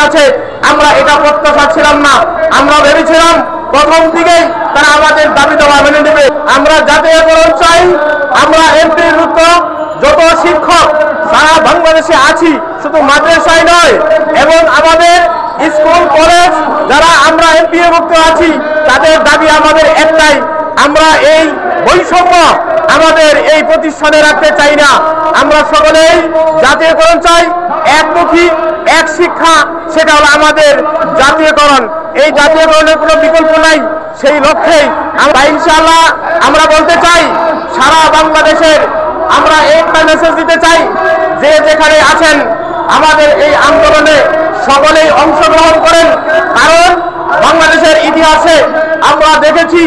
কাছে আমরা এটা প্রত্যাশা ছিলাম না। আমরা ভেবেছিলাম প্রথম থেকেই তারা আমাদের দাবি দেওয়া মেনে নেবে। আমরা জাতীয়করণ চাই। আমরা এমপিভুক্ত যত শিক্ষক সারা বাংলাদেশে আছি, শুধু মাদ্রাসায় নয়, এবং আমাদের স্কুল কলেজ যারা আমরা এমপিভুক্ত আছি, তাদের দাবি আমাদের একটাই, আমরা এই বৈষম্য আমাদের এই প্রতিষ্ঠানে রাখতে চাই না। আমরা সকলেই জাতীয়করণ চাই, একমুখী এক শিক্ষা, সেটা হলো আমাদের জাতীয়করণ। এই জাতীয়করণের কোনো বিকল্প নাই। সেই লক্ষ্যেই আমরা ইনশাআল্লাহ আমরা বলতে চাই, সারা বাংলাদেশের আমরা একটা মেসেজ দিতে চাই, যে যেখানে আছেন আমাদের এই আন্দোলনে সকলেই অংশগ্রহণ করেন। কারণ বাংলাদেশের ইতিহাসে আমরা দেখেছি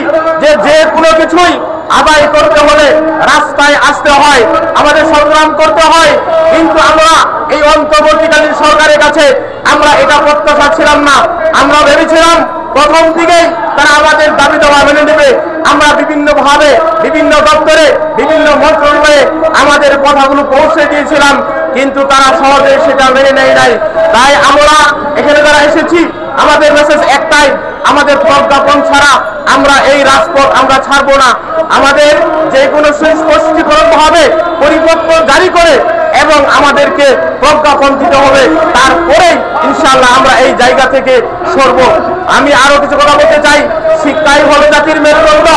যে কোনো কিছুই আদায় করতে হলে রাস্তায় আসতে হয়, আমাদের সংগ্রাম করতে হয়। কিন্তু আমরা এই অন্তর্বর্তীকালীন সরকারের কাছে আমরা এটা প্রত্যাশা ছিলাম না। আমরা ভেবেছিলাম প্রথম থেকেই তারা আমাদের দাবি দেওয়া মেনে নেবে। আমরা বিভিন্নভাবে বিভিন্ন দপ্তরে বিভিন্ন মন্ত্রণালয়ে আমাদের কথাগুলো পৌঁছে দিয়েছিলাম, কিন্তু তারা সহজে সেটা মেনে নেয় নাই। তাই আমরা এখানে যারা এসেছি, আমাদের মেসেজ একটাই, আমাদের প্রজ্ঞাপন ছাড়া আমরা এই রাজপথ আমরা ছাড়বো না। আমাদের যে কোনো সুস্পষ্টীকরণ হবে, পরিপত্র জারি করে এবং আমাদেরকে প্রজ্ঞাপন দিতে হবে, তারপরেই ইনশাআল্লাহ আমরা এই জায়গা থেকে সরব। আমি আরো কিছু কথা বলতে চাই। শিক্ষাই হলো জাতির মেরুদণ্ড।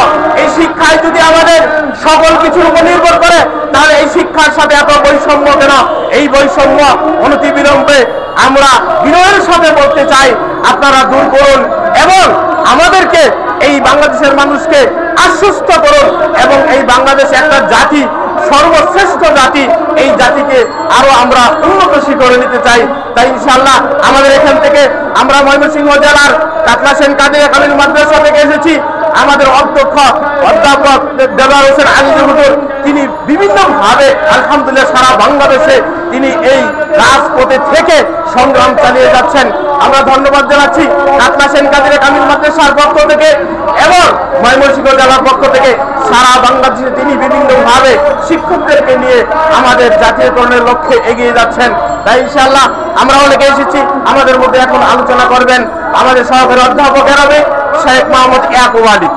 এই শিক্ষায় যদি আমাদের সকল কিছুর উপর নির্ভর করে, তাহলে এই শিক্ষার সাথে এত বৈষম্য কেন? এই বৈষম্য অনতিবিলম্বে আমরা বিনয়ের সাথে বলতে চাই, আপনারা দূর করুন এবং আমাদেরকে এই বাংলাদেশের মানুষকে আশ্বস্ত করুন, এবং এই বাংলাদেশ একটা জাতি, সর্বশ্রেষ্ঠ জাতি, এই জাতিকে আরো আমরা উন্নতশীল করে নিতে চাই। তাই ইনশাআল্লাহ আমাদের এখান থেকে আমরা ময়মনসিংহ জেলার কাতলা সেন কাদিয়া কামিল মাদ্রাসা থেকে এসেছি। আমাদের অধ্যক্ষ অধ্যাপক দেলোয়ার হোসেন আজিজুল হুজুর, তিনি বিভিন্নভাবে আলহামদুলিল্লাহ সারা বাংলাদেশে তিনি এই রাজপথে থেকে সংগ্রাম চালিয়ে যাচ্ছেন। আমরা ধন্যবাদ জানাচ্ছি কাতলা সেন কাদিয়া কামিল মাদ্রাসার পক্ষ থেকে এবং ময়মনসিংহ জেলার পক্ষ থেকে সারা বাংলাদেশে তিনি বিভিন্নভাবে শিক্ষকদেরকে নিয়ে আমাদের জাতীয়করণের লক্ষ্যে এগিয়ে যাচ্ছেন। তাই ইনশাআল্লাহ আমরা অনেকে এসেছি। আমাদের মধ্যে এখন আলোচনা করবেন আমাদের সহকারী অধ্যাপক শেখ মোহাম্মদ ইয়াকুব আলী।